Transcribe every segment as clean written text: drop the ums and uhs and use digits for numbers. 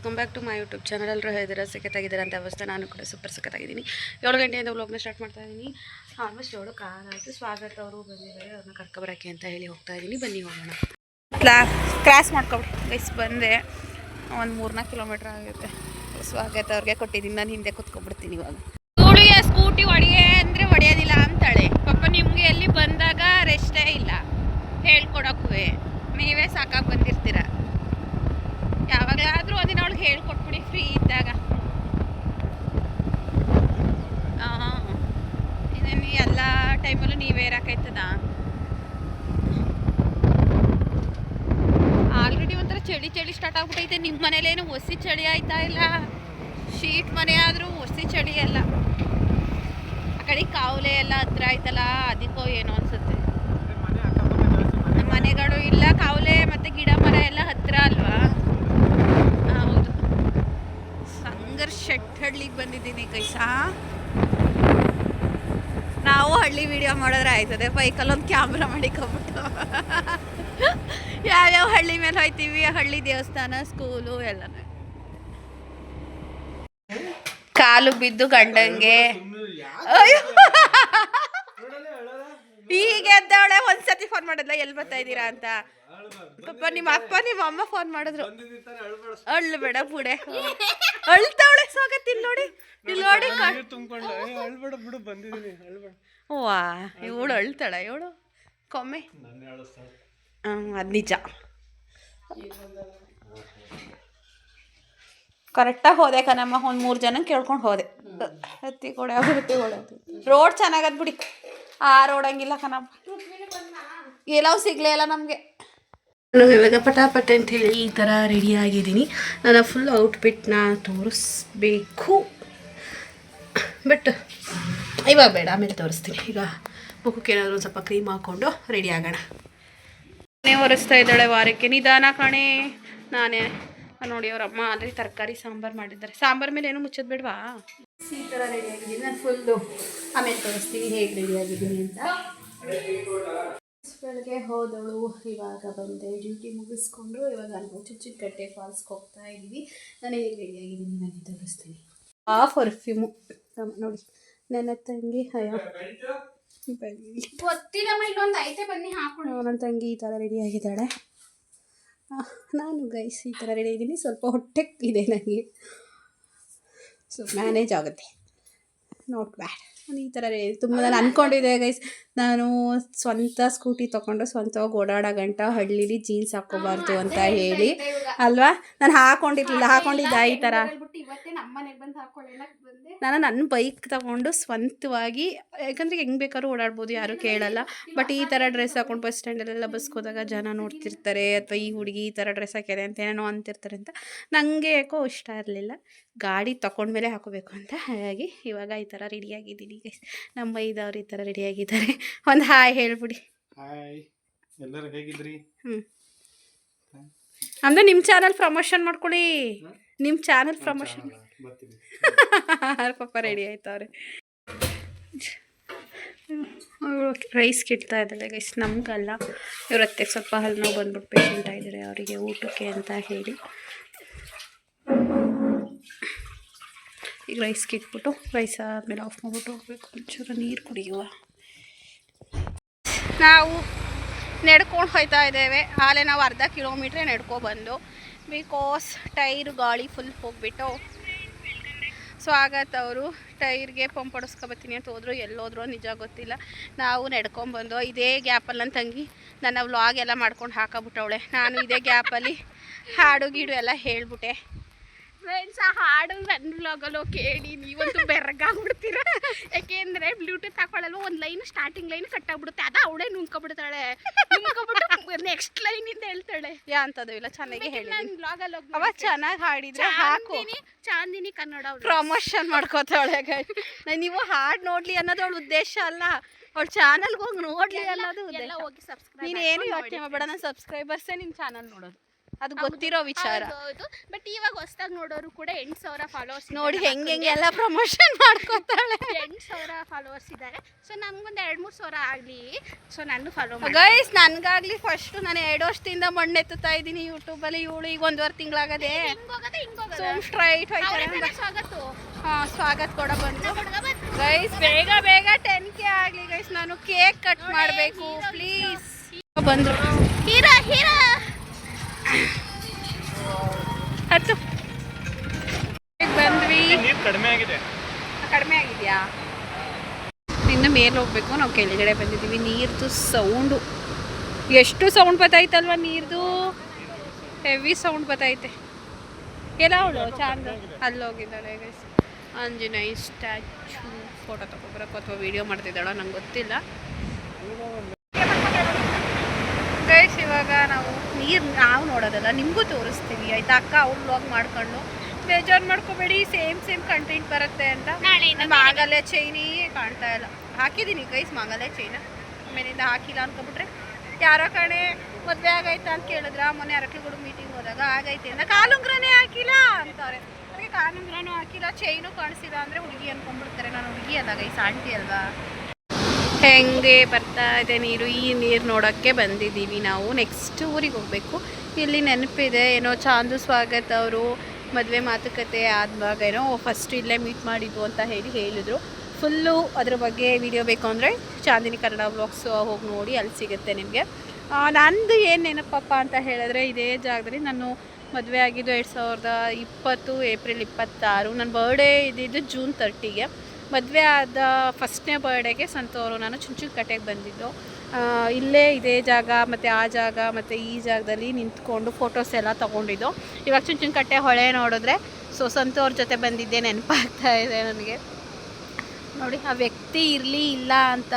Welcome back to my YouTube channel. ಎಲ್ಲರೂ ಹೇಳಿದ್ರೆ ಸಖತ್ತಾಗಿದ್ದಾರೆ ಅಂತ ಅವಸ್ಥೆ. ನಾನು ಕೂಡ ಸೂಪರ್ ಸಖತ್ತಾಗಿದ್ದೀನಿ. 7 ಗಂಟೆಯಿಂದ ವ್ಲಾಗ್ನ ಸ್ಟಾರ್ಟ್ ಮಾಡ್ತಾ ಇದ್ದೀನಿ. ಆಲ್ಮೋಸ್ಟ್ 7 ಕಾಲ ಆಯಿತು. ಸ್ವಾಗತ ಅವರು ಬಂದಿದ್ದಾರೆ, ಅವ್ರನ್ನ ಕರ್ಕೊಬರೋಕ್ಕೆ ಅಂತ ಹೇಳಿ ಹೋಗ್ತಾ ಇದ್ದೀನಿ. ಬನ್ನಿ ಹೋಗೋಣ. ಕ್ರಾಸ್ ಮಾಡ್ಕೊಬಿಡಿ ಗೈಸ್. ಬಂದೆ ಒಂದು 3-4 ಕಿಲೋಮೀಟ್ರ್ ಆಗುತ್ತೆ. ಸ್ವಾಗತ ಅವ್ರಿಗೆ ಕೊಟ್ಟಿದ್ದೀನಿ, ನಾನು ಹಿಂದೆ ಕೂತ್ಕೊಬಿಡ್ತೀನಿ. ಇವಾಗ ಇವಳಿಗೆ ಸ್ಕೂಟಿ ಹೊಡೆಯೇ ಅಂದರೆ ಹೊಡೆಯೋದಿಲ್ಲ ಅಂತಾಳೆ. ಪಾಪ ನಿಮಗೆ ಎಲ್ಲಿ ಬಂದಾಗ ರೆಸ್ಟೇ ಇಲ್ಲ ಹೇಳ್ಕೊಡೋಕ್ಕೂ. ನೀವೇ ಸಾಕಾಗಿ ಬಂದಿರ್ತೀರ. ಯಾವಾಗಲಾದರೂ ಒಂದಿನ ಅವಳಿಗೆ ಹೇಳ್ಕೊಟ್ಬಿಡಿ ಫ್ರೀ ಇದ್ದಾಗ. ಇದನ್ನು ಎಲ್ಲ ಟೈಮಲ್ಲೂ ನೀವೇ ಇರೋಕ್ಕಾಯ್ತದ? ಆಲ್ರೆಡಿ ಒಂಥರ ಚಳಿ ಚಳಿ ಸ್ಟಾರ್ಟ್ ಆಗ್ಬಿಟ್ಟೈತೆ. ನಿಮ್ಮ ಮನೇಲೇನು ಹೊಸಿ ಚಳಿ ಆಯ್ತಾ ಇಲ್ಲ? ಶೀಟ್ ಮನೆ ಆದರೂ ಹೊಸಿ ಚಳಿ ಅಲ್ಲ. ಆ ಕಡೆ ಕಾವಲೆ ಎಲ್ಲ ಹತ್ರ ಆಯ್ತಲ್ಲ, ಅದಕ್ಕೋ ಏನೋ ಅನ್ಸುತ್ತೆ. ಮನೆಗಳು ಇಲ್ಲ, ಕಾವಲೆ ಮತ್ತು ಗಿಡ ಮರ ಎಲ್ಲ ಹತ್ರ ಅಲ್ವಾ? ಹೌದು. ಸಂಘರ್ಷಟ್ ಹಳ್ಳಿಗೆ ಬಂದಿದ್ದೀನಿ ಕೈಸಾ. ನಾವು ಹಳ್ಳಿ ವಿಡಿಯೋ ಮಾಡಿದ್ರೆ ಆಯ್ತದೆ. ಬೈಕಲ್ಲೊಂದು ಕ್ಯಾಮ್ರಾ ಮಾಡಿಕೊಬಿಟ್ಟು ಯಾವ್ಯಾವ ಹಳ್ಳಿ ಮೇಲೆ ಹೋಯ್ತೀವಿ, ಹಳ್ಳಿ ದೇವಸ್ಥಾನ, ಸ್ಕೂಲು ಎಲ್ಲ. ಕಾಲು ಬಿದ್ದು ಗಂಡಂಗೆ ಹೀಗೆ ಎದ್ದವಳೆ. ಒಂದ್ಸತಿ ಫೋನ್ ಮಾಡಿದ್ಲ ಎಲ್ಲಿ ಬರ್ತಾ ಇದ್ದೀರಾ ಅಂತ. ಪಾಪ ನಿಮ್ಮ ಅಪ್ಪ ನಿಮ್ಮ ಅಮ್ಮ ಫೋನ್ ಮಾಡಿದ್ರು. ಅಳ್ಳು ಬೇಡ ಬುಡೆ, ಅಳ್ತಾವಳೆ. ಸ್ವಾಗತ ಇಲ್ಲಿ ನೋಡಿ, ಇಲ್ಲಿ ನೋಡಿ. ವಾ, ಇವಳು ಅಳ್ತಾಳ. ಇವಳು ಕೊಮ್ಮೆ ಅದು ನಿಜ. ಕರೆಕ್ಟಾಗಿ ಹೋದೆ ಕಣಮ್ಮ. ಒಂದು 3 ಜನ ಕೇಳ್ಕೊಂಡು ಹೋದೆ. ಹತ್ತಿ ಕೊಡೆ ರೋಡ್ ಚೆನ್ನಾಗದ್ ಬಿಡಿ. ಆ ರೋಡ್ ಹಂಗಿಲ್ಲ ಕಣಪ್ಪ. ಎಲ್ಲವೂ ಸಿಗಲೇ ಇಲ್ಲ ನಮಗೆ. ನಾನು ಇವಾಗ ಪಟಾಪಟ ಅಂಥೇಳಿ ಈ ಥರ ರೆಡಿ ಆಗಿದ್ದೀನಿ. ನಾನು ಫುಲ್ ಔಟ್ಫಿಟ್ನ ತೋರಿಸ್ಬೇಕು, ಬಟ್ ಇವಾಗ ಬೇಡ, ಆಮೇಲೆ ತೋರಿಸ್ತೀನಿ. ಈಗ ಮುಖಕ್ಕೆ ಏನಾದರೂ ಒಂದು ಸ್ವಲ್ಪ ಕ್ರೀಮ್ ಹಾಕ್ಕೊಂಡು ರೆಡಿ ಆಗೋಣ. ನಾನೇ ಒರೆಸ್ತಾ ಇದ್ದಾಳೆ ವಾರಕ್ಕೆ. ನಿಧಾನ ಕಣೆ. ನಾನೇ ನೋಡಿ, ಅವರಮ್ಮ ಆದರೆ ತರಕಾರಿ ಸಾಂಬಾರು ಮಾಡಿದ್ದಾರೆ. ಸಾಂಬಾರು ಮೇಲೆ ಏನು ಮುಚ್ಚೋದು ಬೇಡವಾ? ಈ ಥರ ರೆಡಿ ಆಗಿದ್ದೀನಿ ನಾನು ಫುಲ್ಲು. ಆಮೇಲೆ ತೋರಿಸ್ತೀನಿ ಹೇಗೆ ರೆಡಿ ಆಗಿದ್ದೀನಿ ಅಂತ. ಬೆಳಗ್ಗೆ ಹೋದವಳು ಇವಾಗ ಬಂದೆ. ಡ್ಯೂಟಿ ಮುಗಿಸ್ಕೊಂಡು ಇವಾಗ ನಾನು ಚುಚ್ಚುಕಟ್ಟೆ ಫಾಲ್ಸ್ಗೆ ಹೋಗ್ತಾ ಇದ್ದೀವಿ. ನಾನು ಹೇಗೆ ರೆಡಿ ಆಗಿದ್ದೀನಿ ನನಗೆ ತೋರಿಸ್ತೀನಿ. ಆ ಪರ್ಫ್ಯೂಮು ನೋಡಿ ನನ್ನ ತಂಗಿ. ನನ್ನ ತಂಗಿ ಈ ಥರ ರೆಡಿ ಆಗಿದ್ದಾಳೆ. ನಾನು ಗೈಸ್ ಈ ಥರ ರೆಡಿ ಇದ್ದೀನಿ. ಸ್ವಲ್ಪ ಹೊಟ್ಟೆ ಇದೆ ನನಗೆ, ಸೊ ಮ್ಯಾನೇಜ್ ಆಗುತ್ತೆ. Not bad. ನಾನು ಈ ಥರ ತುಂಬ ನಾನು ಅಂದ್ಕೊಂಡಿದ್ದೆ ಗೈಸ್. ನಾನು ಸ್ವಂತ ಸ್ಕೂಟಿ ತೊಗೊಂಡು ಸ್ವಂತವಾಗಿ ಓಡಾಡೋ ಗಂಟ ಹಳ್ಳೀಲಿ ಜೀನ್ಸ್ ಹಾಕ್ಕೋಬಾರ್ದು ಅಂತ ಹೇಳಿ ಅಲ್ವಾ. ನಾನು ಹಾಕೊಂಡಿದ್ದೆ ಈ ಥರ. ನಾನು ನನ್ನ ಬೈಕ್ ತಗೊಂಡು ಸ್ವಂತವಾಗಿ, ಯಾಕಂದರೆ ಹೆಂಗೆ ಬೇಕಾದ್ರೂ ಓಡಾಡ್ಬೋದು, ಯಾರೂ ಕೇಳಲ್ಲ. ಬಟ್ ಈ ಥರ ಡ್ರೆಸ್ ಹಾಕೊಂಡು ಬಸ್ ಸ್ಟ್ಯಾಂಡಲ್ಲೆಲ್ಲ ಬಸ್ಗೆ ಹೋದಾಗ ಜನ ನೋಡ್ತಿರ್ತಾರೆ, ಅಥವಾ ಈ ಹುಡುಗಿ ಈ ಥರ ಡ್ರೆಸ್ ಹಾಕ್ಯಾರೆ ಅಂತ ಏನೋ ಅಂತಿರ್ತಾರೆ ಅಂತ ನನಗೆ ಯಾಕೋ ಇಷ್ಟ ಇರಲಿಲ್ಲ. ಗಾಡಿ ತೊಗೊಂಡ್ಮೇಲೆ ಹಾಕೋಬೇಕು ಅಂತ. ಹಾಗಾಗಿ ಇವಾಗ ಈ ಥರ ರೆಡಿಯಾಗಿದ್ದೀನಿ ಗೈಸ್. ನಮ್ಮ ಬೈದವ್ರು ಈ ಥರ ರೆಡಿಯಾಗಿದ್ದಾರೆ. ಒಂದು ಹಾಯ್ ಹೇಳ್ಬಿಡಿ. ಹಾಯ್, ಎಲ್ಲರೂ ಹೇಗಿದ್ರಿ? ಅಂದರೆ ನಿಮ್ಮ ಚಾನಲ್ ಪ್ರಮೋಷನ್ ಮಾಡ್ಕೊಳ್ಳಿ. ನಿಮ್ಮ ಚಾನಲ್ ಪ್ರಮೋಷನ್. ಪಾಪ ರೆಡಿ ಆಯ್ತವ್ರೆ. ರೈಸ್ ಕಿಡ್ತಾ ಇದ್ದಾಳೆ ಗೈಸ್, ನಮಗಲ್ಲ. ಇವ್ರ ಹತ್ತಿಗೆ ಸ್ವಲ್ಪ ಹಲ್ಲು ನೋವು ಬಂದ್ಬಿಟ್ಟು ಪೇಷಂಟ್ ಆಗಿದ್ದಾರೆ, ಅವರಿಗೆ ಊಟಕ್ಕೆ ಅಂತ ಹೇಳಿ. ಈಗ ರೈಸ್ ಕಿಟ್ಬಿಟ್ಟು ರೈಸ್ ಆದಮೇಲೆ ಆಫ್ ಮಾಡಿಬಿಟ್ಟು ಹೋಗ್ಬೇಕು. ಒಂಚೂರು ನೀರು ಕುಡಿಯುವ. ನಾವು ನಡ್ಕೊಂಡು ಹೋಗ್ತಾ ಇದ್ದೇವೆ. ಆಲೇ ನಾವು ಅರ್ಧ ಕಿಲೋಮೀಟ್ರೇ ನಡ್ಕೊಬಂದು, ಬಿಕಾಸ್ ಟೈರು ಗಾಳಿ ಫುಲ್ ಹೋಗ್ಬಿಟ್ಟು. ಸ್ವಾಗತ ಅವರು ಟೈರ್ಗೆ ಪಂಪ್ ಹೊಡಿಸ್ಕೊಬತ್ತೀನಿ ಅಂತ ಹೋದ್ರು. ಎಲ್ಲೋದ್ರು ನಿಜ ಗೊತ್ತಿಲ್ಲ. ನಾವು ನಡ್ಕೊಂಬಂದು ಇದೇ ಗ್ಯಾಪಲ್ಲಿ ನನ್ನ ತಂಗಿ ನನ್ನ ವ್ಲಾಗ್ ಎಲ್ಲ ಮಾಡ್ಕೊಂಡು ಹಾಕಬಿಟ್ಟವಳೆ. ನಾನು ಇದೇ ಗ್ಯಾಪಲ್ಲಿ ಹಾಡು ಗೀಡು ಎಲ್ಲ ಹೇಳ್ಬಿಟ್ಟೆ. ಫ್ರೆಂಡ್ಸ್, ಆ ಹಾಡು ನನ್ನ ವ್ಲಾಗಲ್ಲೋ ಕೇಳಿ ನೀವಂತೂ ಬೆರಗಾಗ್ಬಿಡ್ತೀರ. ಯಾಕೆಂದರೆ ಬ್ಲೂಟೂತ್ ಹಾಕೊಳ್ಳಲ್ವ, ಒಂದು ಲೈನ್ ಸ್ಟಾರ್ಟಿಂಗ್ ಲೈನ್ ಕಟ್ಟಾಗ್ಬಿಡುತ್ತೆ. ಅದು ಅವಳೇ ನುಂಗ್ಕೊಬಿಡ್ತಾಳೆ. ನುಂಗ್ಕೊಬಿಟ್ಟು ನೆಕ್ಸ್ಟ್ ಲೈನಿಂದ ಹೇಳ್ತಾಳೆ. ಯಾ ಅಂತದು ಇಲ್ಲ, ಚೆನ್ನಾಗಿ ಹೇಳಿ. ನಾನು ವ್ಲಾಗಲ್ಲಿ ಅವ ಚೆನ್ನಾಗಿ ಹಾಡಿದ್ರೆ ಹಾಕು. ಚಾಂದಿನಿ ಕನ್ನಡ ಪ್ರಮೋಷನ್ ಮಾಡ್ಕೋತಾಳೆ. ನೀವು ಹಾಡು ನೋಡಲಿ ಅನ್ನೋದು ಅವಳ ಉದ್ದೇಶ ಅಲ್ಲ, ಅವಳ ಚಾನಲ್ಗೆ ಹೋಗಿ ನೋಡಲಿ ಅನ್ನೋದು ಉದ್ದೇಶ. ಹೋಗಿ ಸಬ್ಸ್ಕ್ರೈಬ್. ನೀನೇನು ಯೋಚನೆ ಮಾಡಬೇಡ, ನನ್ನ ಸಬ್ಸ್ಕ್ರೈಬರ್ಸೇ ನಿಮ್ಮ ಚಾನಲ್ ನೋಡೋದು, ಅದು ಗೊತ್ತಿರೋ ವಿಚಾರ. ಬಟ್ ಇವಾಗ ಹೊಸದಾಗಿ ನೋಡೋರು ಕೂಡ 8,000 ಫಾಲೋವರ್ಸ್ ನೋಡಿ ಹೆಂಗೆ ಎಲ್ಲ ಪ್ರಮೋಷನ್ ಮಾಡ್ಕೊತಾಳೆ. 8,000 ಫಾಲೋವರ್ಸ್ ಇದ್ದಾರೆ. ಸೊ ನಮ್ಗೊಂದು 2-3 ಸಾವಿರ ಆಗಲಿ. ಸೊ ನಾನು ಫಾಲೋ ಮಾಡಿ ಗೈಸ್. ನನಗಾಗಲಿ ಫಸ್ಟು ನಾನು 2 ವರ್ಷದಿಂದ ಮಣ್ಣೆತ್ತುತ್ತಾ ಇದ್ದೀನಿ ಯೂಟ್ಯೂಬಲ್ಲಿ. ಇವಳು ಈಗ 1.5 ತಿಂಗಳಾಗದೆ. ಹಿಂಗೋಗದೆ ಸುಮ್ ಸ್ಟ್ರೈಟ್ ಹೋಯ್ತಾರೆ ಸ್ವಾಗತ ಕೊಡ ಬಂದು ಗೈಸ್ ಬೇಗ ಬೇಗ 10K ಆಗಲಿ ಗೈಸ್. ನಾನು ಕೇಕ್ ಕಟ್ ಮಾಡಬೇಕು ಪ್ಲೀಸ್. ಬಂದರು ಹೀರಾ ಹತ್ತು ಬಂದ್ವಿ. ಕಡಿಮೆ ಆಗಿದೆಯಾ? ಇನ್ನು ಮೇಲೆ ಹೋಗ್ಬೇಕು. ನಾವು ಕೆಳಗಡೆ ಬಂದಿದ್ದೀವಿ. ನೀರ್ದು ಸೌಂಡು ಎಷ್ಟು ಸೌಂಡ್ ಬತ್ತೈತಲ್ವ, ನೀರ್ದು ಹೆವಿ ಸೌಂಡ್ ಬತ್ತೈತೆ. ಎಲ್ಲ ಅವಳು ಚಾಂದ ಅಲ್ಲೋಗಿದ್ದಾಳೆ ಗೈಸ್. ಆಂಜನೇಯ ಸ್ಟ್ಯಾಚು ಫೋಟೋ ತಗೊಬರಕ್ಕೆ ಅಥವಾ ವೀಡಿಯೋ ಮಾಡ್ತಿದ್ದಾಳ ನಂಗೆ ಗೊತ್ತಿಲ್ಲ ಗೈಸ್. ಇವಾಗ ನಾವು ನಾವು ನೋಡೋದಲ್ಲ, ನಿಮಗೂ ತೋರಿಸ್ತೀವಿ ಆಯ್ತಾ ಅಕ್ಕ. ಅವ್ರು ವ್ಲಾಗ್ ಮಾಡ್ಕೊಂಡು ಬೇಜಾರು ಮಾಡ್ಕೋಬೇಡಿ, ಸೇಮ್ ಕಂಟೆಂಟ್ ಬರುತ್ತೆ ಅಂತ. ಮಾಂಗಲ್ಯ ಚೈನೇ ಕಾಣ್ತಾ ಇಲ್ಲ. ಹಾಕಿದ್ದೀನಿ ಗೈಸ್ ಮಾಂಗಲ್ಯ ಚೈನ, ಆಮೇಲಿಂದ ಹಾಕಿಲ್ಲ ಅನ್ಕೊಬಿಟ್ರೆ ಯಾರೋ ಕಣೆ ಮದುವೆ ಆಗೈತೆ ಅಂತ ಕೇಳಿದ್ರ. ಮೊನ್ನೆ ಅರಕಲಗೂಡು ಮೀಟಿಂಗ್ ಹೋದಾಗ ಆಗೈತೆ ಅಂತ ಕಾಲುಂಗ್ರನೇ ಹಾಕಿಲ್ಲ ಅಂತಾರೆ. ಅದಕ್ಕೆ ಕಾಲುಂಗ್ರನೂ ಹಾಕಿಲ್ಲ, ಚೈನು ಕಾಣಿಸಿಲ್ಲ ಅಂದರೆ ಹುಡುಗಿ ಅನ್ಕೊಂಡ್ಬಿಡ್ತಾರೆ. ನಾನು ಹುಡುಗಿ ಅಲ್ಲ ಗೈಸ್, ಆಂಟಿ ಅಲ್ವಾ. ಹೆಂಗೆ ಬರ್ತಾ ಇದೆ ನೀರು. ಈ ನೀರು ನೋಡೋಕ್ಕೆ ಬಂದಿದ್ದೀವಿ ನಾವು. ನೆಕ್ಸ್ಟ್ ಊರಿಗೆ ಹೋಗಬೇಕು. ಇಲ್ಲಿ ನೆನಪಿದೆ ಏನೋ ಚಾಂದು ಸ್ವಾಗತ್ ಅವರು ಮದುವೆ ಮಾತುಕತೆ ಆದಾಗ ಏನೋ ಫಸ್ಟ್ ಇಲ್ಲೇ ಮೀಟ್ ಮಾಡಿದ್ವು ಅಂತ ಹೇಳಿದರು. ಫುಲ್ಲು ಅದ್ರ ಬಗ್ಗೆ ವಿಡಿಯೋ ಬೇಕು ಅಂದರೆ ಚಾಂದಿನಿ ಕನ್ನಡ ವ್ಲಾಗ್ಸ್ ಹೋಗಿ ನೋಡಿ, ಅಲ್ಲಿ ಸಿಗುತ್ತೆ ನಿಮಗೆ. ನಂದು ಏನು ನೆನಪಪ್ಪ ಅಂತ ಹೇಳಿದ್ರೆ, ಇದೇ ಜಾಗದಲ್ಲಿ ನಾನು ಮದುವೆ ಆಗಿದ್ದು 2020 ಏಪ್ರಿಲ್ 26. ನನ್ನ ಬರ್ಡೇ ಇದ್ದಿದ್ದು ಜೂನ್ 30ಗೆ. ಮದುವೆ ಆದ ಫಸ್ಟ್ನೇ ಬರ್ಡೇಗೆ ಸಂತೋರು ನಾನು ಚುಂಚನಕಟ್ಟೆಗೆ ಬಂದಿದ್ದು. ಇಲ್ಲೇ ಇದೇ ಜಾಗ ಮತ್ತು ಆ ಜಾಗ ಮತ್ತು ಈ ಜಾಗದಲ್ಲಿ ನಿಂತ್ಕೊಂಡು ಫೋಟೋಸ್ ಎಲ್ಲ ತೊಗೊಂಡಿದ್ದು. ಇವಾಗ ಚುಂಚನಕಟ್ಟೆ ಹೊಳೆ ನೋಡಿದ್ರೆ ಸಂತೋರ ಜೊತೆ ಬಂದಿದ್ದೆ ನೆನಪಾಗ್ತಾ ಇದೆ ನನಗೆ. ನೋಡಿ, ಆ ವ್ಯಕ್ತಿ ಇರಲಿ ಇಲ್ಲ ಅಂತ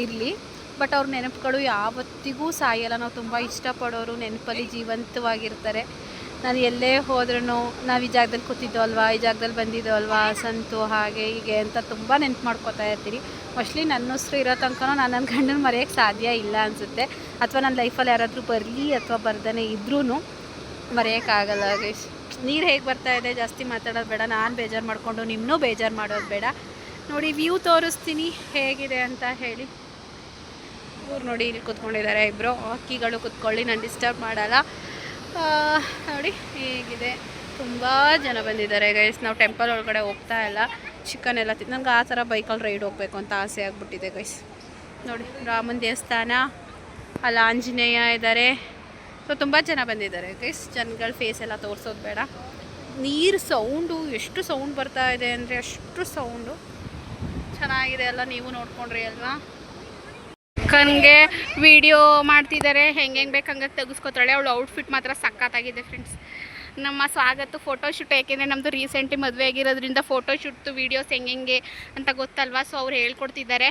ಇರಲಿ, ಬಟ್ ಅವ್ರ ನೆನಪುಗಳು ಯಾವತ್ತಿಗೂ ಸಾಯಲ್ಲ. ನಾವು ತುಂಬ ಇಷ್ಟಪಡೋರು ನೆನಪಲ್ಲಿ ಜೀವಂತವಾಗಿರ್ತಾರೆ. ನಾನು ಎಲ್ಲೇ ಹೋದ್ರೂ ನಾವು ಈ ಜಾಗದಲ್ಲಿ ಕೂತಿದ್ದೋ ಅಲ್ವಾ, ಈ ಜಾಗದಲ್ಲಿ ಬಂದಿದ್ದೋ ಅಲ್ವಾ ಸಂತು, ಹಾಗೆ ಹೀಗೆ ಅಂತ ತುಂಬ ನೆನಪು ಮಾಡ್ಕೋತಾ ಇರ್ತೀನಿ. ಮೋಸ್ಟ್ಲಿ ನನ್ನ ಉಸಿರು ಇರೋ ತನಕ ನಾನು ನನ್ನ ಗಂಡನ ಮರೆಯೋಕ್ಕೆ ಸಾಧ್ಯ ಇಲ್ಲ ಅನಿಸುತ್ತೆ. ಅಥವಾ ನನ್ನ ಲೈಫಲ್ಲಿ ಯಾರಾದರೂ ಬರಲಿ ಅಥವಾ ಬರ್ದೇ ಇದ್ರೂ ಮರೆಯೋಕ್ಕಾಗಲ್ಲ ಗೈಸ್. ನೀರು ಹೇಗೆ ಬರ್ತಾ ಇದೆ, ಜಾಸ್ತಿ ಮಾತಾಡೋದು ಬೇಡ, ನಾನು ಬೇಜಾರು ಮಾಡಿಕೊಂಡು ನಿಮ್ಮನ್ನೂ ಬೇಜಾರು ಮಾಡೋದು ಬೇಡ. ನೋಡಿ ವ್ಯೂ ತೋರಿಸ್ತೀನಿ ಹೇಗಿದೆ ಅಂತ ಹೇಳಿ. ಇವ್ರು ನೋಡಿ ಇಲ್ಲಿ ಕೂತ್ಕೊಂಡಿದ್ದಾರೆ ಇಬ್ಬರು ಅಕ್ಕಿಗಳು. ಕೂತ್ಕೊಳ್ಳಿ, ನಾನು ಡಿಸ್ಟರ್ಬ್ ಮಾಡಲ್ಲ. ನೋಡಿ ಹೇಗಿದೆ, ತುಂಬ ಜನ ಬಂದಿದ್ದಾರೆ ಗೈಸ್. ನಾವು ಟೆಂಪಲ್ ಒಳಗಡೆ ಹೋಗ್ತಾ ಇಲ್ಲ, ಚಿಕನ್ ಎಲ್ಲ ನಂಗೆ ಆ ಥರ ಬೈಕಲ್ಲಿ ರೈಡ್ ಹೋಗ್ಬೇಕು ಅಂತ ಆಸೆ ಆಗಿಬಿಟ್ಟಿದೆ ಗೈಸ್. ನೋಡಿ ರಾಮನ ದೇವಸ್ಥಾನ, ಅಲ್ಲಿ ಆಂಜನೇಯ ಇದ್ದಾರೆ. ಸೊ ತುಂಬ ಜನ ಬಂದಿದ್ದಾರೆ ಗೈಸ್. ಜನಗಳ ಫೇಸ್ ಎಲ್ಲ ತೋರಿಸೋದು ಬೇಡ. ನೀರು ಸೌಂಡು ಎಷ್ಟು ಸೌಂಡ್ ಬರ್ತಾ ಇದೆ ಅಂದರೆ ಅಷ್ಟು ಸೌಂಡು. ಚೆನ್ನಾಗಿದೆ ಅಲ್ಲ, ನೀವು ನೋಡ್ಕೊಂಡ್ರಿ ಅಲ್ವಾ. ಕಣ್ಗೆ ವಿಡಿಯೋ ಮಾಡ್ತಿದ್ದಾರೆ, ಹೆಂಗೆ ಬೇಕು ಹಂಗೆ ತೆಗೆಸ್ಕೊತಾಳೆ. ಅವಳು ಔಟ್ಫಿಟ್ ಮಾತ್ರ ಸಖತ್ತಾಗಿದೆ ಫ್ರೆಂಡ್ಸ್. ನಮ್ಮ ಸ್ವಾಗತ ಫೋಟೋಶೂಟ್, ಯಾಕೆಂದರೆ ನಮ್ಮದು ರೀಸೆಂಟ್ಲಿ ಮದುವೆ ಆಗಿರೋದ್ರಿಂದ ಫೋಟೋಶೂಟ್ದು ವೀಡಿಯೋಸ್ ಹೆಂಗೆ ಅಂತ ಗೊತ್ತಲ್ವಾ. ಸೊ ಅವ್ರು ಹೇಳ್ಕೊಡ್ತಿದ್ದಾರೆ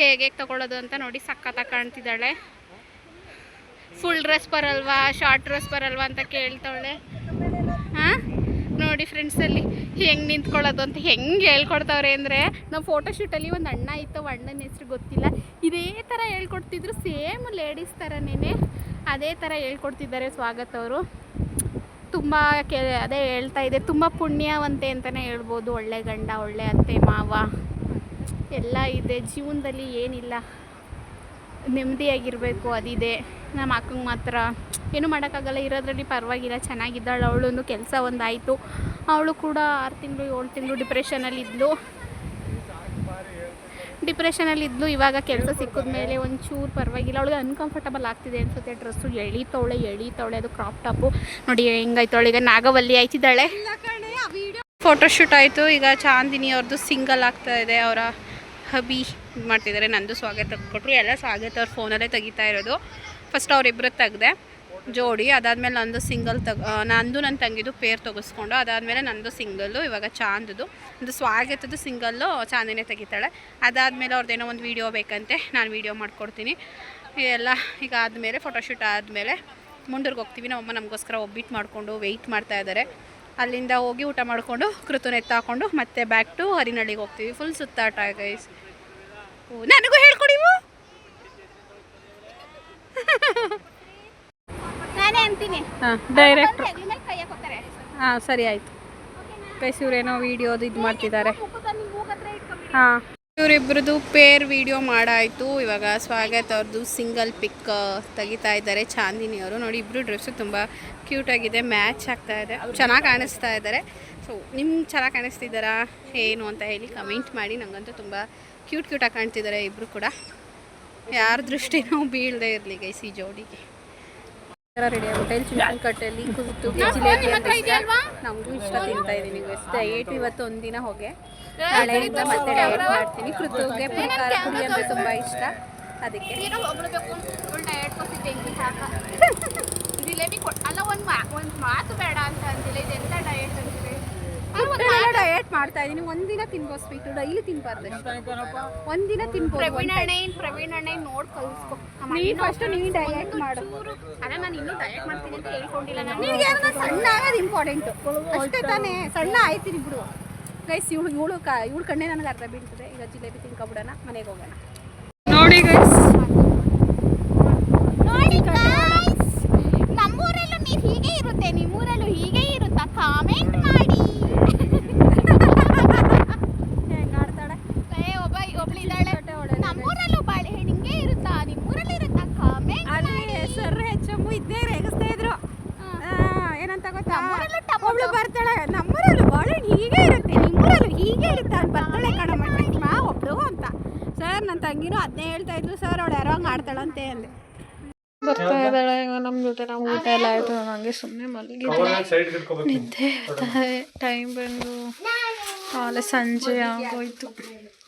ಹೇಗೆ ತೊಗೊಳ್ಳೋದು ಅಂತ. ನೋಡಿ ಸಖತ್ತಾಗಿ ಕಾಣ್ತಿದ್ದಾಳೆ. ಫುಲ್ ಡ್ರೆಸ್ ಬರಲ್ವಾ, ಶಾರ್ಟ್ ಡ್ರೆಸ್ ಬರಲ್ವಾ ಅಂತ ಕೇಳ್ತಾಳೆ. ಹಾಂ ನೋಡಿ ಫ್ರೆಂಡ್ಸಲ್ಲಿ ಹೆಂಗೆ ನಿಂತ್ಕೊಳ್ಳೋದು ಅಂತ ಹೆಂಗೆ ಹೇಳ್ಕೊಡ್ತಾವ್ರೆ ಅಂದರೆ, ನಾವು ಫೋಟೋಶೂಟಲ್ಲಿ ಒಂದು ಅಣ್ಣ ಇತ್ತು, ಅಣ್ಣನ ಹೆಸ್ರು ಗೊತ್ತಿಲ್ಲ, ಇದೇ ಥರ ಹೇಳ್ಕೊಡ್ತಿದ್ರು. ಸೇಮ್ ಲೇಡೀಸ್ ಥರನೇ ಅದೇ ಥರ ಹೇಳ್ಕೊಡ್ತಿದ್ದಾರೆ ಸ್ವಾಗತ್ ಅವರು. ತುಂಬ ಅದೇ ಹೇಳ್ತಾ ಇದೆ, ತುಂಬ ಪುಣ್ಯವಂತೆ ಅಂತಲೇ ಹೇಳ್ಬೋದು. ಒಳ್ಳೆ ಗಂಡ, ಒಳ್ಳೆ ಅತ್ತೆ ಮಾವ ಎಲ್ಲ ಇದೆ ಜೀವನದಲ್ಲಿ. ಏನಿಲ್ಲ, ನೆಮ್ಮದಿಯಾಗಿರಬೇಕು, ಅದಿದೆ. ನಮ್ಮ ಅಕ್ಕಂಗೆ ಮಾತ್ರ ಏನೂ ಮಾಡೋಕ್ಕಾಗಲ್ಲ. ಇರೋದ್ರಲ್ಲಿ ಪರವಾಗಿಲ್ಲ, ಚೆನ್ನಾಗಿದ್ದಾಳೆ. ಅವಳು ಕೆಲಸ ಒಂದಾಯಿತು. ಅವಳು ಕೂಡ 6 ತಿಂಗಳು 7 ತಿಂಗಳು ಡಿಪ್ರೆಷನಲ್ಲಿದ್ಲು. ಇವಾಗ ಕೆಲಸ ಸಿಕ್ಕಿದ ಮೇಲೆ ಒಂಚೂರು ಪರವಾಗಿಲ್ಲ. ಅವಳಿಗೆ ಅನ್ಕಂಫರ್ಟಬಲ್ ಆಗ್ತಿದೆ ಅನಿಸುತ್ತೆ. ಡ್ರೆಸ್ಸು ಎಳಿತವಳೆ. ಅದು ಕ್ರಾಪ್ ಟಾಪು ನೋಡಿ ಹೆಂಗಾಯ್ತವಳು. ಈಗ ನಾಗವಲ್ಲಿ ಆಯ್ತಿದ್ದಾಳೆ. ಫೋಟೋಶೂಟ್ ಆಯಿತು. ಈಗ ಚಾಂದಿನಿ ಅವ್ರದ್ದು ಸಿಂಗಲ್ ಆಗ್ತಾ ಇದೆ. ಅವರ ಹಬಿ ಮಾಡ್ತಿದ್ದಾರೆ. ನಂದು ಸ್ವಾಗತ ಕೊಟ್ಟರು. ಎಲ್ಲ ಸ್ವಾಗತ ಅವ್ರ ಫೋನಲ್ಲೇ ತೆಗಿತಾ ಇರೋದು. ಫಸ್ಟ್ ಅವರಿಬ್ಬರು ತೆಗೆದೆ ಜೋಡಿ, ಅದಾದಮೇಲೆ ನಂದು ಸಿಂಗಲ್ ನಂದು ನನ್ನ ತಂಗಿದು ಪೇರ್ ತೆಗೆಸ್ಕೊಂಡು, ಅದಾದಮೇಲೆ ನಂದು ಸಿಂಗಲ್ಲು. ಇವಾಗ ಚಾಂದದು ಒಂದು ಸ್ವಾಗತದ್ದು ಸಿಂಗಲ್ಲು ಚಾಂದಿನೇ ತೆಗಿತಾಳೆ. ಅದಾದಮೇಲೆ ಅವ್ರದ್ದೇನೋ ಒಂದು ವೀಡಿಯೋ ಬೇಕಂತೆ, ನಾನು ವೀಡಿಯೋ ಮಾಡಿಕೊಡ್ತೀನಿ. ಎಲ್ಲ ಈಗ ಆದಮೇಲೆ ಫೋಟೋಶೂಟ್ ಆದಮೇಲೆ ಮುಂದೂರಿಗೆ ಹೋಗ್ತೀವಿ. ನಮ್ಮಮ್ಮ ನಮಗೋಸ್ಕರ ಒಬ್ಬಿಟ್ಟು ಮಾಡಿಕೊಂಡು ವೆಯ್ಟ್ ಮಾಡ್ತಾ ಇದ್ದಾರೆ. ಅಲ್ಲಿಂದ ಹೋಗಿ ಊಟ ಮಾಡಿಕೊಂಡು ಕೃತನ ಎತ್ತಾಕೊಂಡು ಮತ್ತೆ ಬ್ಯಾಕ್ ಟು ಹರಿನಳ್ಳಿಗೆ ಹೋಗ್ತೀವಿ. ಫುಲ್ ಸುತ್ತಾಟ ಗೈಸ್. ನನಗೂ ಹೇಳ್ಕೊಡಿವು, ನಾನೇ ಅಂತೀನಿ. ಹಾಂ ಡೈರೆಕ್ಟ್. ಹಾಂ ಸರಿ ಆಯಿತು ಗೈಸ್. ಇವರೇನೋ ವೀಡಿಯೋದು ಇದು ಮಾಡ್ತಿದ್ದಾರೆ. ಹಾಂ ಇವರಿಬ್ರದ್ದು ಪೇರ್ ವಿಡಿಯೋ ಮಾಡಾಯಿತು. ಇವಾಗ ಸ್ವಾಗತ್ ಅವ್ರದ್ದು ಸಿಂಗಲ್ ಪಿಕ್ ತೆಗಿತಾ ಇದ್ದಾರೆ. ಚಾಂದಿನಿ ಅವರು ನೋಡಿ, ಇಬ್ಬರು ಡ್ರೆಸ್ಸು ತುಂಬ ಕ್ಯೂಟಾಗಿದೆ, ಮ್ಯಾಚ್ ಆಗ್ತಾ ಇದೆ, ಚೆನ್ನಾಗಿ ಕಾಣಿಸ್ತಾ ಇದ್ದಾರೆ. ಸೊ ನಿಮ್ಗೆ ಚೆನ್ನಾಗಿ ಕಾಣಿಸ್ತಿದ್ದಾರಾ ಏನು ಅಂತ ಹೇಳಿ ಕಮೆಂಟ್ ಮಾಡಿ. ನನಗಂತೂ ತುಂಬ ಕ್ಯೂಟಾಗಿ ಕಾಣ್ತಿದ್ದಾರೆ ಇಬ್ಬರು ಕೂಡ. ಯಾರ ದೃಷ್ಟಿನೂ ಬೀಳದೆ ಇರಲಿ ಗೈಸ್ ಈ ಜೋಡಿಗೆ. ರೆಡಿ ಆಗುತ್ತೆ ಚಿಕ್ಕಕಟ್ಟೆಯಲ್ಲಿ ಕೂತು ಜಿಲೇಬಿ ನಮಗೂ ಇಷ್ಟ, ತಿಂತಾ ಇದ್ದೀನಿ ಗೈಸ್. ಡಯಟ್ ಇವತ್ತು ಒಂದಿನ ಹೋಗಿ ನಾಳೆಯಿಂದ ಮತ್ತೆ ಡಯಟ್ ಮಾಡ್ತೀನಿ. ಕೃತುಗೆ ಖಾರ ಪುರಿ ಅಂದರೆ ತುಂಬ ಇಷ್ಟ, ಅದಕ್ಕೆ ಜಿಲೇಬಿ ಅಲ್ಲ ಒಂದು ಮಾತು ಬೇಡ ಅಂತ ಅಂದಿಲ್ಲ. ಇದೆಂತ ಡಯಟ್ ಅಂತಿದೆ? ಡಯಟ್ ಮಾಡ್ತಾ ಇದ್ದೀನಿ. ಒಂದಿನ ತಿನ್ಬೋದು ಸ್ವೀಟು, ಡೈಲಿ ತಿನ್ಬಾರ್ದು. ಒಂದಿನ ತಿನ್ಬೋದು. ಪ್ರವೀಣ್ ಅಣ್ಣ ನೋಡ್ ಕಲ್ಸ್ಕೊ. ಫಸ್ಟ್ ನೀನು ಡಯಟ್ ಮಾಡು. ಅಲ್ಲ ನಾನು ಇನ್ನೂ ಡಯಟ್ ಮಾಡ್ತೀನಿ ಅಂತ ಹೇಳ್ಕೊಂಡಿಲ್ಲ. ನಿನಗೆ ಸಣ್ಣ ಆಗೋದು ಇಂಪಾರ್ಟೆಂಟು ಅಷ್ಟೇ ತಾನೇ. ಸಣ್ಣ ಆಯ್ತೀನಿ ಬಿಡು ಗೈಸ್. ಇವಳು ಕಣ್ಣೆ ನನಗೆ ಅರ್ಧ ಬೀಳ್ತದೆ. ಈಗ ಜಿಲೇಬಿ ತಿನ್ಕೊಬಿಡೋಣ, ಮನೆಗೆ ಹೋಗೋಣ. ನೋಡಿ ಗೈಸ್, ನಮ್ಮೂರಲ್ಲೂ ನೀರು ಹೀಗೆ ಇರುತ್ತೆ, ನಿಮ್ಮೂರಲ್ಲೂ ಹೀಗೆ ಇರುತ್ತಾ? ಕಾಮೆಂಟ್ ಮಾಡಿ. ಒಬ್ಳಿದ್ದಾಳೆ, ನಮ್ಮೂರಲ್ಲೂ ಬಾಳೆಹಣ್ಣು ಹಿಂಗೆ ಇರುತ್ತಾ, ನಿಮ್ಮೂರಲ್ಲಿ ಇರುತ್ತಾ? ಕಾಮೆಂಟ್. ಹೆಸರು ಹೆಚ್ಚಮ್ಮು ಇದ್ದೇ ರೇಗಿಸ್ತಾ ಇದ್ರು. ಏನಂತ ಗೊತ್ತಾ, ಒಬ್ಳು ಬರ್ತಾಳೆ, ನಮ್ಮೂರಲ್ಲೂ ಬಾಳೆಹಣ್ಣು ಹೀಗೆ ಇರುತ್ತೆ, ನಿಮ್ಮೂರಲ್ಲೂ ಹೀಗೆ ಇರುತ್ತೆ ಅಂತ ಬರ್ತಾಳೆ ಕಣಮ್ಮ ಒಬ್ಳು ಅಂತ. ಸರ್ ನನ್ನ ತಂಗಿನೂ ಅದನ್ನೇ ಹೇಳ್ತಾ ಇದ್ರು ಸರ್, ಅವಳು ಯಾರೋ ಹಂಗೆ ಆಡ್ತಾಳಂತೆ ಅಂದೆ. ಬರ್ತಾ ಇದ್ದಾಳೆ ನಮ್ಮ ಜೊತೆ. ನಾವು ಊಟ ಎಲ್ಲ ಆಯಿತು, ನಾನು ಹಂಗೆ ಸುಮ್ಮನೆ ಮಲಗಿದ್ದೆ, ನಿದ್ದೆ ಬರ್ತಾರೆ. ಟೈಮ್ ಬಂದು ಆಲೆ ಸಂಜೆ ಆಗೋಯ್ತು.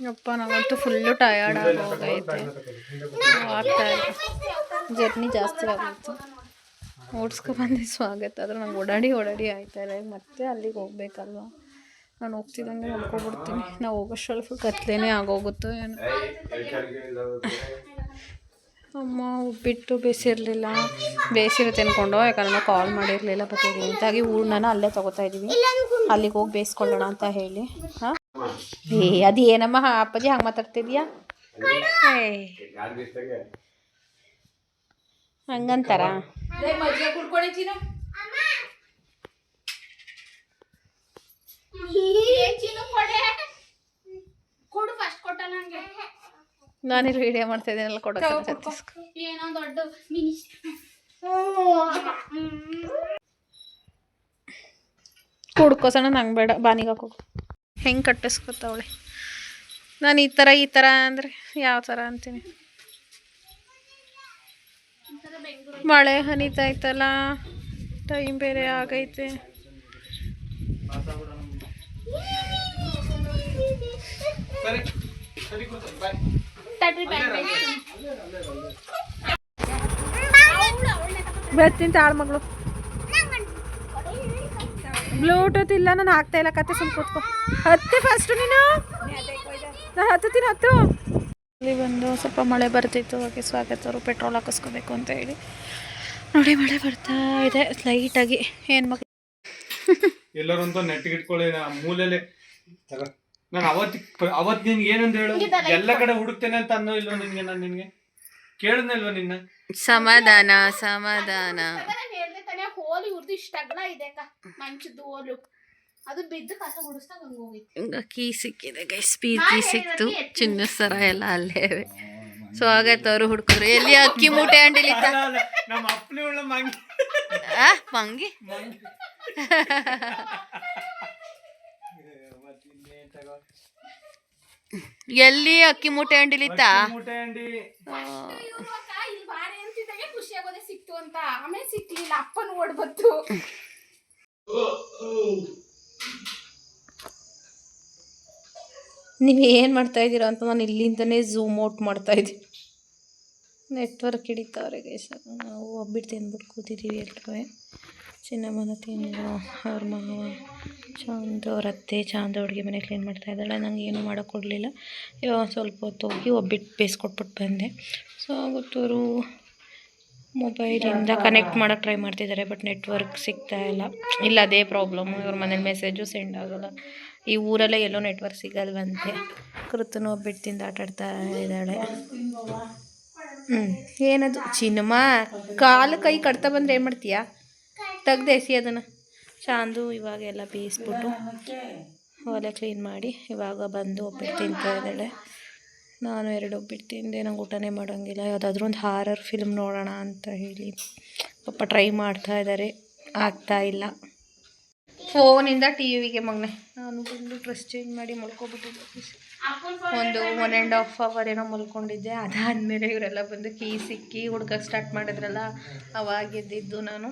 ಯಪ್ಪ ನಾವಂತೂ ಫುಲ್ಲು ಟಯರ್ಡ್ ಆಗೋಗೈತೆ. ಆಗ್ತಾ ಇಲ್ಲ, ಜರ್ನಿ ಜಾಸ್ತಿ ಆಗೋಯ್ತು. ಓಡಿಸ್ಕೊಬಂದು ಸ್ವಾಗತ ಆದರೂ ನಂಗೆ ಓಡಾಡಿ ಆಯ್ತಾರೆ. ಮತ್ತೆ ಅಲ್ಲಿಗೆ ಹೋಗ್ಬೇಕಲ್ವ, ನಾನು ಹೋಗ್ತಿದ್ದಂಗೆ ಮಲ್ಕೊಬಿಡ್ತೀನಿ. ನಾವು ಹೋಗೋಷ್ಟರಲ್ಲಿ ಫುಲ್ ಕತ್ಲೇನೇ ಆಗೋಗುತ್ತೋ ಏನೋ. ಅಮ್ಮ ಉಪ್ಪಿಟ್ಟು ಬೇಯಿಸಿರಲಿಲ್ಲ, ಬೇಯಿಸಿರುತ್ತೆ ಅಂದ್ಕೊಂಡು, ಯಾಕಂದ್ರೆ ನಾವು ಕಾಲ್ ಮಾಡಿರಲಿಲ್ಲ ಬರ್ತೇವೆ ಅಂತಾಗಿ ನಾನು ಅಲ್ಲೇ ತೊಗೋತಾ ಇದ್ದೀವಿ. ಅಲ್ಲಿಗೆ ಹೋಗಿ ಬೇಯಿಸ್ಕೊಳ್ಳೋಣ ಅಂತ ಹೇಳಿ. ಹಾಂ ಅದು ಏನಮ್ಮ ಅಪ್ಪಾಜಿ ಹಂಗೆ ಮಾತಾಡ್ತಿದ್ಯಾ? ಹಂಗಂತಾರ? ಕೊಡು ಫಸ್ಟ್ ಕೊಟ್ಟಲ್ಲ ನಂಗೆ. ನಾನಿಲ್ಲಿ ವಿಡಿಯೋ ಮಾಡ್ತಾ ಇದ್ದೀನಲ್ಲ, ಕೊಡೋಕೆ ಏನೋ ದೊಡ್ಡ ಮಿನಿಸ್ಟರ್ ಕುಡ್ಕೋಸಣ. ನಂಗೆ ಬೇಡ, ಬಾನಿಗೆ ಹಾಕೋದು. ಹೆಂಗೆ ಕಟ್ಟಿಸ್ಕೊತಾವಳೆ. ನಾನು ಈ ಥರ ಅಂದರೆ ಯಾವ ಥರ ಅಂತೀನಿ. ಮಳೆ ಹನಿತಾ ಇತ್ತಲ್ಲ, ಟೈಮ್ ಬೇರೆ ಆಗೈತೆ. ಬರ್ತೀನಿ ತಾಳು ಮಗಳು. ಬ್ಲೂಟೂತ್ ಇಲ್ಲ, ನಾನು ಹಾಕ್ತಾ ಇಲ್ಲ. ಕತೆ ಸುಮ್ಮನೆ ಕೂತ್ಕೊ. ಹತ್ತಿ ಫಸ್ಟು ನೀನು. ನಾನು ಹತ್ತೀನಿ, ಹತ್ತು. ಇಲ್ಲಿ ಬಂದು ಸ್ವಲ್ಪ ಮಳೆ ಬರ್ತಿತ್ತು, ಹಾಗೆ ಸ್ವಾಗತ ಅವರು ಪೆಟ್ರೋಲ್ ಹಾಕಿಸ್ಕೋಬೇಕು ಅಂತ ಹೇಳಿ. ನೋಡಿ ಮಳೆ ಬರ್ತಾ ಇದೆ ಲೈಟಾಗಿ. ಏನು ಮಗ ಎಲ್ಲರೂ ಅಂತ ನೆಟ್ಟಿಗೆ ಇಟ್ಕೊಳ್ಳಿ. ಮೂಲೆಲೆ ನಾನು ಅವತ್ತು ನಿನ್ಗೆ ಏನಂತ ಹೇಳು, ಎಲ್ಲ ಕಡೆ ಹುಡುಕ್ತೇನೆ ಅಂತ ಅನ್ನೋ ಇಲ್ವ ನಿನ್ಗೆ? ನಾನು ನಿನ್ಗೆ ಕೇಳಿದ್ನಲ್ವ ನಿನ್ನ? ಸಮಾಧಾನ ಹೇಳ್ದೆ ತಾನೆ. ಹೋಲು ಇವ್ರದ್ದು ಇಷ್ಟ ಅಗಲ ಇದೆ ಮಂಚದ್ದು ಹೋಲು, ಅದು ಬಿದ್ದು ಕಸ ಗುಡಿಸ್ತಾ ಹೋಗಿತ್ತು. ಕೀ ಸಿಕ್ಕಿದೆ ಗೈಸ್, ಕೀ ಸಿಕ್ತು. ಚಿನ್ನ ಸರ ಎಲ್ಲ ಅಲ್ಲೇ ಇವೆ. ಸ್ವಾಗತ ಅವರು ಹುಡುಕಿದ್ರು. ಎಲ್ಲಿ ಅಕ್ಕಿ ಮೂಟೆ ಅಂಡಿಲಿತ್ತ ನಮ್ಮ ಅಪ್ಪನೇ ಉಳ್ಳ ಮಂಗಿ ಮಂಗಿ ಎಲ್ಲಿ ಅಕ್ಕಿ ಮೂಟೆ ಅಂಡಿಲಿತ್ತ? ಖುಷಿ ಆಗೋದೇ ಸಿಕ್ತು ಅಂತ. ಆಮೇಲೆ ಸಿಕ್ಲಿಲ್ಲ, ಅಪ್ಪನ ಓಡ್ ಬಂತು. ನೀವು ಏನು ಮಾಡ್ತಾಯಿದ್ದೀರಾ ಅಂತ ನಾನು ಇಲ್ಲಿಂದನೇ ಝೂಮ್ ಔಟ್ ಮಾಡ್ತಾಯಿದ್ದೀನಿ. ನೆಟ್ವರ್ಕ್ ಹಿಡಿತಾವ್ರೆ ಗೈಸ್. ನಾವು ಒಬ್ಬಿಟ್ಟು ತಿಂದ್ಬಿಟ್ಟು ಕೂತಿದ್ದೀವಿ ಎಲ್ಲರೂ. ಚಿನ್ನಮ್ಮನ ತಿಂದು ಅವ್ರ ಮಾವ ಚಾಂದ್ ಅವ್ರ ಅತ್ತೆ ಚಾಂದ್ ಅಡುಗೆ ಮನೆ ಕ್ಲೀನ್ ಮಾಡ್ತಾಯಿದ್ದಾಳೆ. ನಂಗೆ ಏನೂ ಮಾಡೋಕ್ಕೊಡಲಿಲ್ಲ. ಇವಾಗ ಸ್ವಲ್ಪ ಹೊತ್ತು ಹೋಗಿ ಒಬ್ಬಿಟ್ಟು ಬೇಯಿಸ್ಕೊಟ್ಬಿಟ್ಟು ಬಂದೆ. ಸೊ ಗೊತ್ತವರು ಮೊಬೈಲಿಂದ ಕನೆಕ್ಟ್ ಮಾಡೋಕ್ಕೆ ಟ್ರೈ ಮಾಡ್ತಿದ್ದಾರೆ, ಬಟ್ ನೆಟ್ವರ್ಕ್ ಸಿಗ್ತಾ ಇಲ್ಲ. ಅದೇ ಪ್ರಾಬ್ಲಮ್ಮು. ಇವ್ರ ಮನೇಲಿ ಮೆಸೇಜು ಸೆಂಡ್ ಆಗೋಲ್ಲ. ಈ ಊರಲ್ಲೇ ಎಲ್ಲೋ ನೆಟ್ವರ್ಕ್ ಸಿಗಲ್ವಂತೆ. ಕೃತನು ಒಬ್ಬಿಟ್ಟಿಂದ ಆಟಾಡ್ತಾ ಇದ್ದಾಳೆ. ಏನದು ಚಿನ್ನಮ್ಮ ಕಾಲು ಕೈ ಕಟ್ತಾ ಬಂದರೆ ಏನು ಮಾಡ್ತೀಯಾ? ತೆಗ್ದು ಎಸಿ ಅದನ್ನು. ಚಾಂದು ಇವಾಗ ಎಲ್ಲ ಬೇಯಿಸ್ಬಿಟ್ಟು ಒಲೆ ಕ್ಲೀನ್ ಮಾಡಿ ಇವಾಗ ಬಂದು ಒಬ್ಬಿಟ್ಟು ತಿಂತಾ ಇದ್ದಾಳೆ. ನಾನು 2 ಉಪ್ಪಿಟ್ಟು ತಿಂದೆ. ನಂಗೆ ಊಟನೇ ಮಾಡೋಂಗಿಲ್ಲ. ಯಾವುದಾದ್ರೂ ಒಂದು ಹಾರರ್ ಫಿಲ್ಮ್ ನೋಡೋಣ ಅಂತ ಹೇಳಿ ಪಾಪ ಟ್ರೈ ಮಾಡ್ತಾ ಇದ್ದಾರೆ, ಆಗ್ತಾ ಇಲ್ಲ. ಫೋನಿಂದ ಟಿ ವಿಗೆ ಮಗನೆ. ನಾನು ಬಂದು ಡ್ರೆಸ್ ಚೇಂಜ್ ಮಾಡಿ ಮಲ್ಕೊಬಿಟ್ಟಿದ್ದೆ. ಒಂದು 1.5 ಅವರ್ ಏನೋ ಮಲ್ಕೊಂಡಿದ್ದೆ. ಅದಾದಮೇಲೆ ಇವರೆಲ್ಲ ಬಂದು ಕೀ ಸಿಕ್ಕಿ ಹುಡ್ಕಕ್ಕೆ ಸ್ಟಾರ್ಟ್ ಮಾಡಿದ್ರಲ್ಲ, ಅವಾಗ ಎದ್ದಿದ್ದು ನಾನು.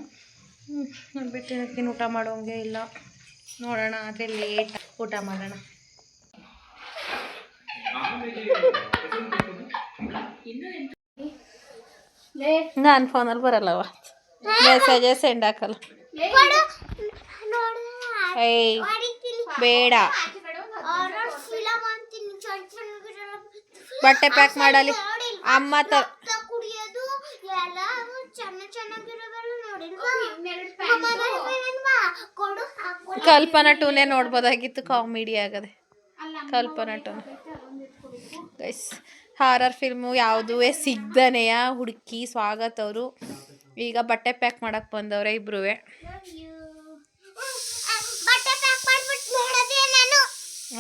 ಬಿಟ್ಟು ಅದಕ್ಕೇನು ಊಟ ಮಾಡೋಂಗೆ ಇಲ್ಲ. ನೋಡೋಣ, ಆದರೆ ಲೇಟ್ ಊಟ ಮಾಡೋಣ. ನಾನು ಫೋನಲ್ಲಿ ಬರಲ್ಲವ, ಮೆಸೇಜೇ ಸೆಂಡ್ ಹಾಕಲ್ಲ. ಏಯ್ ಬೇಡ, ಬಟ್ಟೆ ಪ್ಯಾಕ್ ಮಾಡಲಿ ಅಮ್ಮ ಕಲ್ಪನಾ ಟೂನೇ ನೋಡ್ಬೋದಾಗಿತ್ತು, ಕಾಮಿಡಿ ಆಗದೆ. ಕಲ್ಪನಾ ಟೂ ಗೈಸ್, ಹಾರರ್ ಫಿಲ್ಮು ಯಾವುದೂ ಸಿಗ್ದನೆಯ ಹುಡುಕಿ ಸ್ವಾಗತ್ ಅವರು ಈಗ ಬಟ್ಟೆ ಪ್ಯಾಕ್ ಮಾಡಕ್ಕೆ ಬಂದವ್ರೆ ಇಬ್ರು.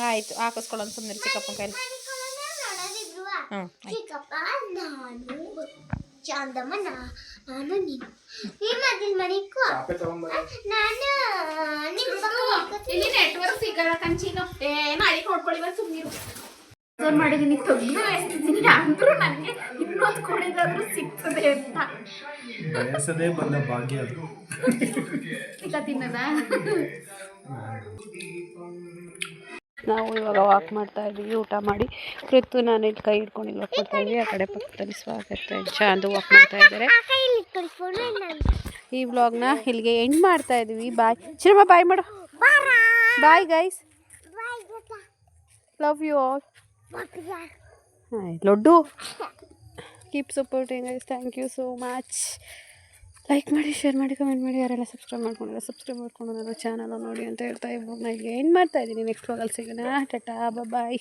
ಆಯಿತು, ಹಾಕಿಸ್ಕೊಳ್ಳೋದು ಸುಮ್ಮನೆ ಚಿಕ್ಕಪ್ಪನ ಕೈಲಿ. ನೆಟ್ವರ್ಕ್ ಸಿಗಲ್ಲ ಕಂಚಿನ ಏನು ಅಡಿಗೆ ನೋಡ್ಕೊಳ್ಳಿ ಸುಮ್ಮನೆ ಮಾಡಿದೀನಿ, ತೊಂದರೆ ಎಷ್ಟಿದ್ದೀನಿ ಅಂದ್ರೂ ನನಗೆ ಇನ್ನೊಂದು ಕೊಡಿದಾದ್ರೂ ಸಿಗ್ತದೆ ಅಂತ ಬಯಸದೇ ಬಂದ ಭಾಗ್ಯ ಈಗ ತಿನ್ನದ. ನಾವು ಇವಾಗ ವಾಕ್ ಮಾಡ್ತಾ ಇದ್ದೀವಿ, ಊಟ ಮಾಡಿ. ಕೃತು ನಾನು ಇಲ್ಲಿ ಕೈ ಹಿಡ್ಕೊಂಡು ಇಲ್ಲಿ ವಾಕ್ ಮಾಡ್ತಾ ಇದ್ವಿ. ಆ ಕಡೆ ಪಕ್ಕದಲ್ಲಿ ಸ್ವಾಗತ ಚಾಂದು ವಾಕ್ ಮಾಡ್ತಾ ಇದ್ದಾರೆ. ಈ ವ್ಲಾಗ್ನ ಇಲ್ಲಿಗೆ ಎಂಡ್ ಮಾಡ್ತಾ ಇದ್ದೀವಿ. ಬಾಯ್ ಚಿರಮ್ಮ, ಬಾಯ್ ಮಾಡು. Bye guys, love you all. Laddu, keep supporting guys. Thank you so much. Like ಮಾಡಿ, ಶೇರ್ ಮಾಡಿ, ಕಮೆಂಟ್ ಮಾಡಿ. ಯಾರೆಲ್ಲ ಸಬ್ಸ್ಕ್ರೈಬ್ ಮಾಡ್ಕೊಂಡು ನನ್ನ ಚಾನಲ್ ನೋಡಿ ಅಂತ ಹೇಳ್ತಾ ಇವಾಗ ನಾನು ಇಲ್ಲಿಗೆ ಎಂಡ್ ಮಾಡ್ತಾ ಇದ್ದೀನಿ. ನೆಕ್ಸ್ಟ್ ವ್ಲಾಗಲ್ಲಿ ಸಿಗೋಣ. ಟಾಟಾ, ಬಾಯ್.